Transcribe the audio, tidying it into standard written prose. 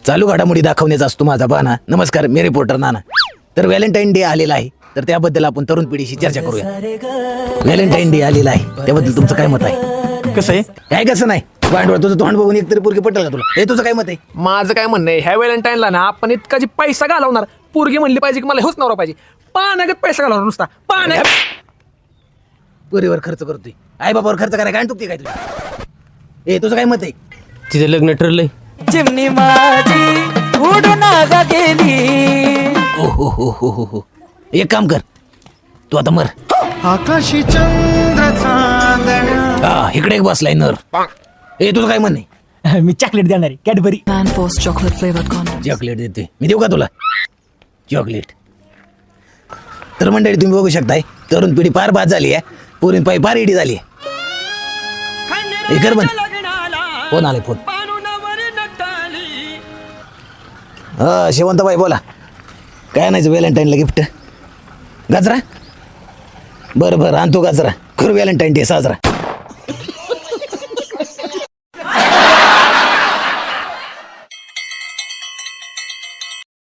चालू घडामोडी दाखवण्याचा असतो माझा बहाणा. नमस्कार, मी रिपोर्टर नाना. तर व्हॅलेंटाईन डे आलेला आहे, तर त्याबद्दल आपण तरुण पिढीशी चर्चा करूया. व्हॅलेंटाईन डे आलेला आहे, त्याबद्दल तुमचं काय मत आहे? कसं आहे? काय कसं नाही, भांडवळ तुझं तोंड बघून एकतरी पोरगी पटेल का तुला? हे तुझं काय मत आहे? माझं काय म्हणणं आहे, ह्या व्हॅलेंटाईनला ना आपण इतका जी पैसा घालवणार, पोरगी म्हणली पाहिजे की मला होच नवरा पाहिजे, पाण्यागत पैसा घालवणार नुसता पाण्या. पोरीवर खर्च करतोय, आई बाबावर खर्च करायला काय चुकते काय तुझी? हे तुझं काय मत आहे? तिचं लग्न ठरलंय. चिमणी माझी उडून आगा गेली. ओ हो हो हो हो हो. एक काम कर, तू आता मर. आकाशी चंद्र चांदण्या. हा, इकडे एक बसलाय नर. हे तुझं काय म्हण आहे? मी चॉकलेट देणार आहे, Cadbury. Man-forced chocolate flavored condom. Chocolate देते मी, देऊ का तुला चॉकलेट? तर मंडळी तुम्ही बघू शकताय, तरुण पिढी फार बाद झाली आहे, पोरीन पायी फार इडी झाली आहे. हे कर बंद. फोन आले फोन. हा, शेवंतबाई बोला. काय आणायचं व्हॅलेंटाईनला गिफ्ट? गजरा? बरं बरं, आणतो गजरा. करू व्हॅलेंटाईन डे साजरा.